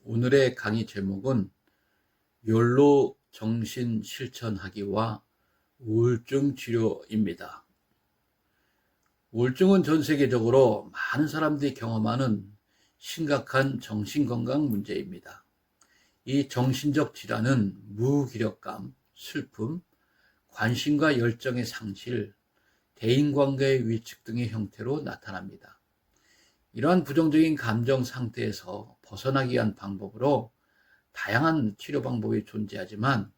오늘의 강의 제목은 욜로 정신 실천하기와 우울증 치료입니다. 우울증은 전 세계적으로 많은 사람들이 경험하는 심각한 정신건강 문제입니다. 이 정신적 질환은 무기력감, 슬픔, 관심과 열정의 상실, 대인관계의 위축 등의 형태로 나타납니다. 이러한 부정적인 감정 상태에서 벗어나기 위한 방법으로 다양한 치료 방법이 존재하지만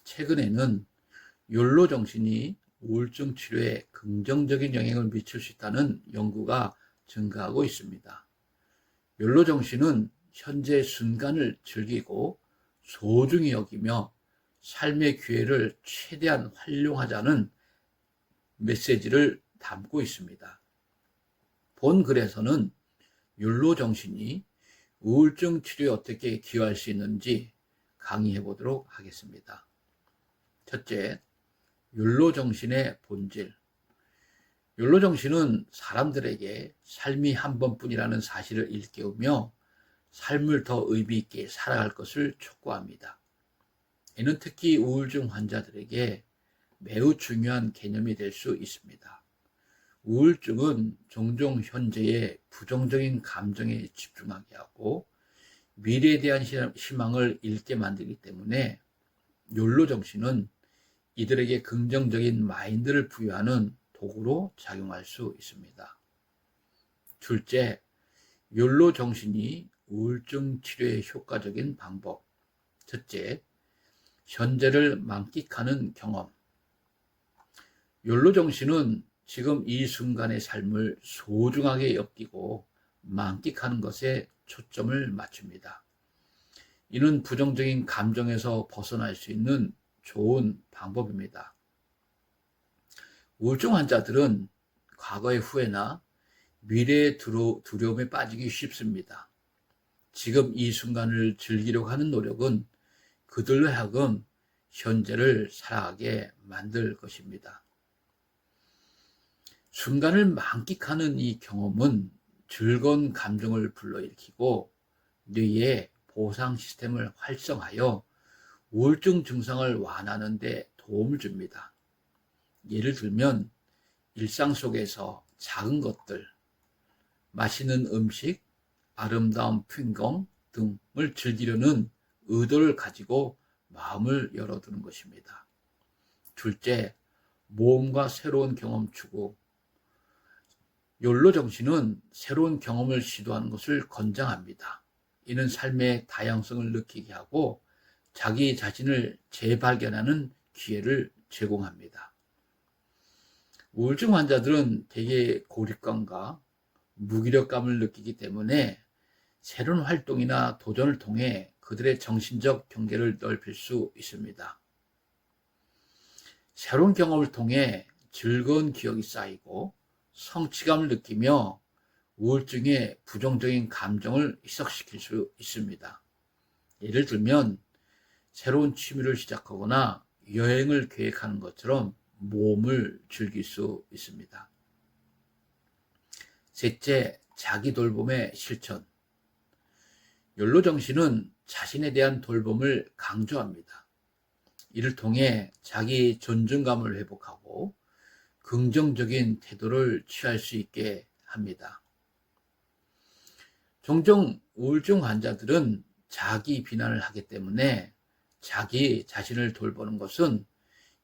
최근에는 욜로 정신이 우울증 치료에 긍정적인 영향을 미칠 수 있다는 연구가 증가하고 있습니다. 욜로 정신은 현재 순간을 즐기고 소중히 여기며 삶의 기회를 최대한 활용하자는 메시지를 담고 있습니다. 본 글에서는 욜로 정신이 우울증 치료에 어떻게 기여할 수 있는지 강의해 보도록 하겠습니다. 첫째, 욜로 정신의 본질. 욜로 정신은 사람들에게 삶이 한 번뿐이라는 사실을 일깨우며 삶을 더 의미 있게 살아갈 것을 촉구합니다. 이는 특히 우울증 환자들에게 매우 중요한 개념이 될 수 있습니다. 우울증은 종종 현재의 부정적인 감정에 집중하게 하고 미래에 대한 희망을 잃게 만들기 때문에 욜로 정신은 이들에게 긍정적인 마인드를 부여하는 도구로 작용할 수 있습니다. 둘째, 욜로 정신이 우울증 치료에 효과적인 방법. 첫째, 현재를 만끽하는 경험. 욜로 정신은 지금 이 순간의 삶을 소중하게 여기고 만끽하는 것에 초점을 맞춥니다. 이는 부정적인 감정에서 벗어날 수 있는 좋은 방법입니다. 우울증 환자들은 과거의 후회나 미래의 두려움에 빠지기 쉽습니다. 지금 이 순간을 즐기려고 하는 노력은 그들로 하여금 현재를 살아가게 만들 것입니다. 순간을 만끽하는 이 경험은 즐거운 감정을 불러일으키고 뇌의 보상 시스템을 활성화하여 우울증 증상을 완화하는 데 도움을 줍니다. 예를 들면 일상 속에서 작은 것들, 맛있는 음식, 아름다운 풍경 등을 즐기려는 의도를 가지고 마음을 열어두는 것입니다. 둘째, 모험과 새로운 경험 추구. 욜로 정신은 새로운 경험을 시도하는 것을 권장합니다. 이는 삶의 다양성을 느끼게 하고 자기 자신을 재발견하는 기회를 제공합니다. 우울증 환자들은 대개 고립감과 무기력감을 느끼기 때문에 새로운 활동이나 도전을 통해 그들의 정신적 경계를 넓힐 수 있습니다. 새로운 경험을 통해 즐거운 기억이 쌓이고 성취감을 느끼며 우울증의 부정적인 감정을 희석시킬 수 있습니다. 예를 들면 새로운 취미를 시작하거나 여행을 계획하는 것처럼 모험을 즐길 수 있습니다. 셋째, 자기 돌봄의 실천. 욜로 정신은 자신에 대한 돌봄을 강조합니다. 이를 통해 자기 존중감을 회복하고 긍정적인 태도를 취할 수 있게 합니다. 종종 우울증 환자들은 자기 비난을 하기 때문에 자기 자신을 돌보는 것은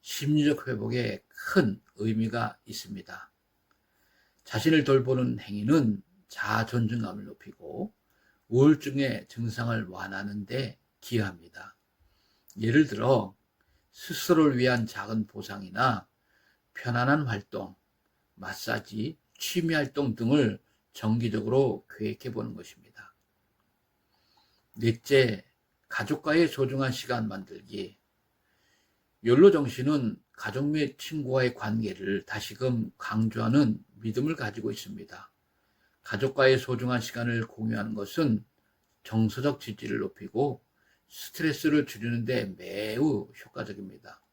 심리적 회복에 큰 의미가 있습니다. 자신을 돌보는 행위는 자아 존중감을 높이고 우울증의 증상을 완화하는 데 기여합니다. 예를 들어 스스로를 위한 작은 보상이나 편안한 활동, 마사지, 취미 활동 등을 정기적으로 계획해 보는 것입니다. 넷째, 가족과의 소중한 시간 만들기. 욜로 정신은 가족 및 친구와의 관계를 다시금 강조하는 믿음을 가지고 있습니다. 가족과의 소중한 시간을 공유하는 것은 정서적 지지를 높이고 스트레스를 줄이는 데 매우 효과적입니다.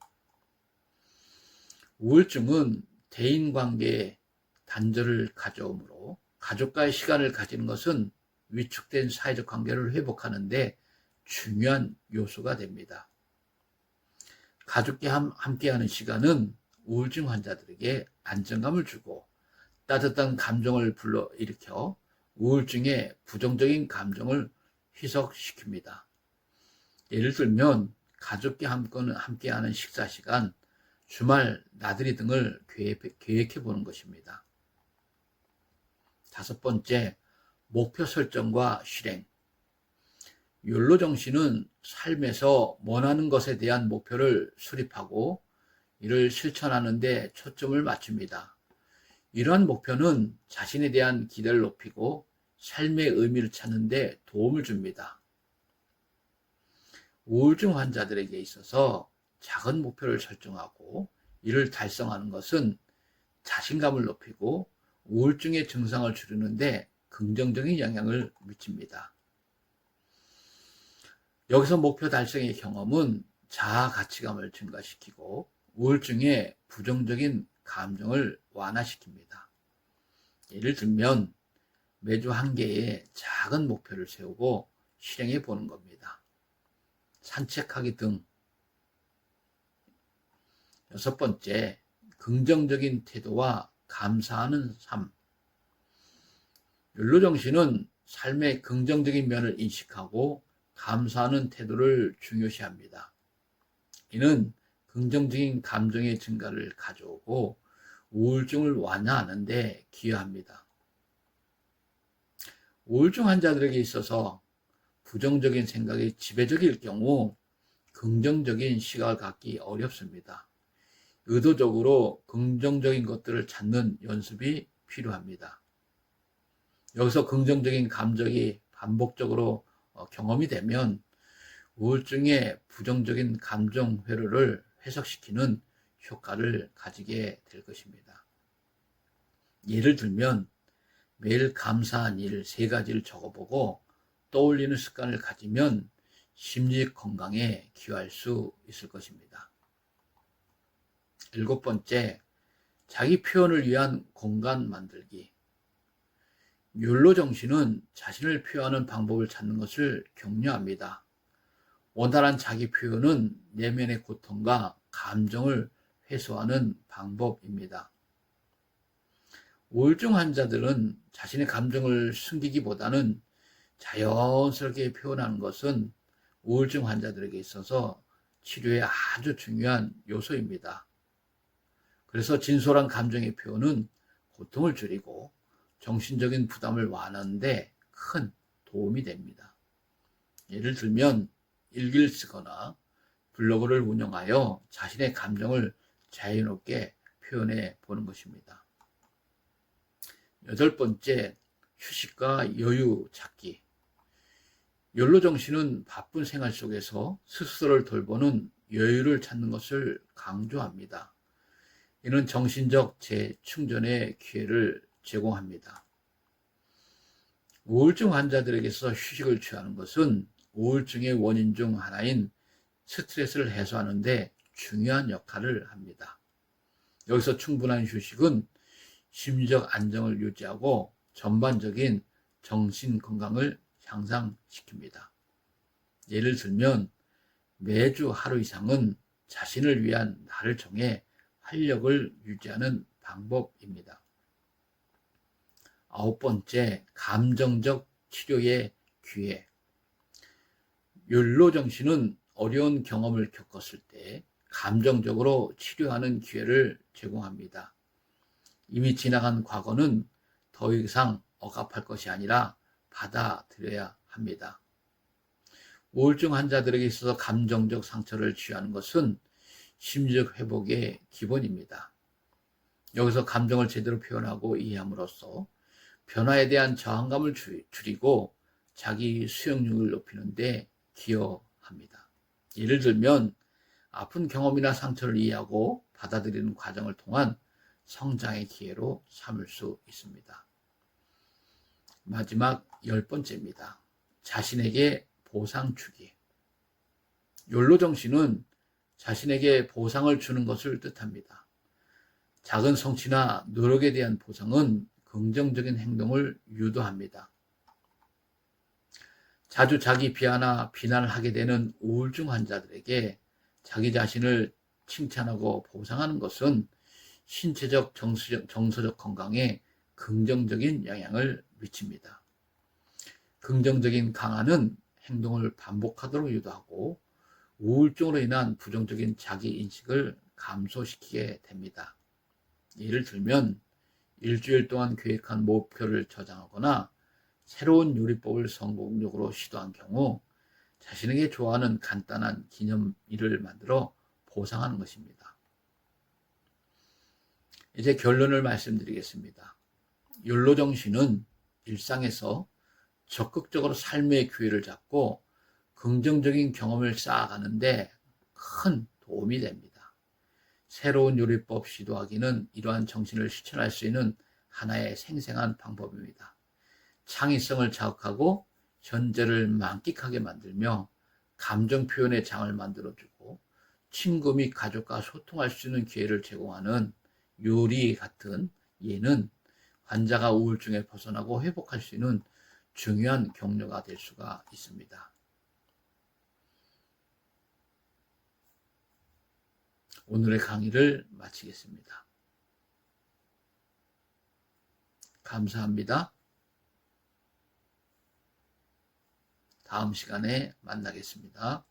우울증은 대인관계에 단절을 가져오므로 가족과의 시간을 가지는 것은 위축된 사회적 관계를 회복하는 데 중요한 요소가 됩니다. 가족과 함께하는 시간은 우울증 환자들에게 안정감을 주고 따뜻한 감정을 불러일으켜 우울증의 부정적인 감정을 희석시킵니다. 예를 들면 가족과 함께하는 식사 시간, 주말 나들이 등을 계획해 보는 것입니다. 5번째, 목표 설정과 실행. 욜로 정신은 삶에서 원하는 것에 대한 목표를 수립하고 이를 실천하는 데 초점을 맞춥니다. 이러한 목표는 자신에 대한 기대를 높이고 삶의 의미를 찾는 데 도움을 줍니다. 우울증 환자들에게 있어서 작은 목표를 설정하고 이를 달성하는 것은 자신감을 높이고 우울증의 증상을 줄이는 데 긍정적인 영향을 미칩니다. 여기서 목표 달성의 경험은 자아 가치감을 증가시키고 우울증의 부정적인 감정을 완화시킵니다. 예를 들면 매주 한 개의 작은 목표를 세우고 실행해 보는 겁니다. 산책하기 등. 6번째, 긍정적인 태도와 감사하는 삶. 욜로 정신은 삶의 긍정적인 면을 인식하고 감사하는 태도를 중요시합니다. 이는 긍정적인 감정의 증가를 가져오고 우울증을 완화하는 데 기여합니다. 우울증 환자들에게 있어서 부정적인 생각이 지배적일 경우 긍정적인 시각을 갖기 어렵습니다. 의도적으로 긍정적인 것들을 찾는 연습이 필요합니다. 여기서 긍정적인 감정이 반복적으로 경험이 되면 우울증의 부정적인 감정 회로를 해석시키는 효과를 가지게 될 것입니다. 예를 들면 매일 감사한 일 3가지를 적어보고 떠올리는 습관을 가지면 심리 건강에 기여할 수 있을 것입니다. 7번째, 자기 표현을 위한 공간 만들기. 욜로 정신은 자신을 표현하는 방법을 찾는 것을 격려합니다. 원활한 자기 표현은 내면의 고통과 감정을 해소하는 방법입니다. 우울증 환자들은 자신의 감정을 숨기기보다는 자연스럽게 표현하는 것은 우울증 환자들에게 있어서 치료에 아주 중요한 요소입니다. 그래서 진솔한 감정의 표현은 고통을 줄이고 정신적인 부담을 완화하는 데 큰 도움이 됩니다. 예를 들면 일기를 쓰거나 블로그를 운영하여 자신의 감정을 자유롭게 표현해 보는 것입니다. 8번째, 휴식과 여유 찾기. 욜로 정신은 바쁜 생활 속에서 스스로를 돌보는 여유를 찾는 것을 강조합니다. 이는 정신적 재충전의 기회를 제공합니다. 우울증 환자들에게서 휴식을 취하는 것은 우울증의 원인 중 하나인 스트레스를 해소하는 데 중요한 역할을 합니다. 여기서 충분한 휴식은 심리적 안정을 유지하고 전반적인 정신 건강을 향상시킵니다. 예를 들면 매주 하루 이상은 자신을 위한 날을 정해 활력을 유지하는 방법입니다. 9번째, 감정적 치료의 기회. 욜로 정신은 어려운 경험을 겪었을 때 감정적으로 치료하는 기회를 제공합니다. 이미 지나간 과거는 더 이상 억압할 것이 아니라 받아들여야 합니다. 우울증 환자들에게 있어서 감정적 상처를 취하는 것은 심리적 회복의 기본입니다. 여기서 감정을 제대로 표현하고 이해함으로써 변화에 대한 저항감을 줄이고 자기 수용력을 높이는 데 기여합니다. 예를 들면 아픈 경험이나 상처를 이해하고 받아들이는 과정을 통한 성장의 기회로 삼을 수 있습니다. 마지막 10번째입니다. 자신에게 보상 주기. 욜로 정신은 자신에게 보상을 주는 것을 뜻합니다. 작은 성취나 노력에 대한 보상은 긍정적인 행동을 유도합니다. 자주 자기 비난을 하게 되는 우울증 환자들에게 자기 자신을 칭찬하고 보상하는 것은 신체적, 정서적 건강에 긍정적인 영향을 미칩니다. 긍정적인 강화는 행동을 반복하도록 유도하고 우울증으로 인한 부정적인 자기인식을 감소시키게 됩니다. 예를 들면 일주일 동안 계획한 목표를 저장하거나 새로운 요리법을 성공적으로 시도한 경우 자신에게 좋아하는 간단한 기념일을 만들어 보상하는 것입니다. 이제 결론을 말씀드리겠습니다. 욜로 정신은 일상에서 적극적으로 삶의 기회를 잡고 긍정적인 경험을 쌓아가는데 큰 도움이 됩니다. 새로운 요리법 시도하기는 이러한 정신을 실천할 수 있는 하나의 생생한 방법입니다. 창의성을 자극하고 현재를 만끽하게 만들며 감정 표현의 장을 만들어주고 친구 및 가족과 소통할 수 있는 기회를 제공하는 요리 같은 예는 환자가 우울증에 벗어나고 회복할 수 있는 중요한 격려가 될 수가 있습니다. 오늘의 강의를 마치겠습니다. 감사합니다. 다음 시간에 만나겠습니다.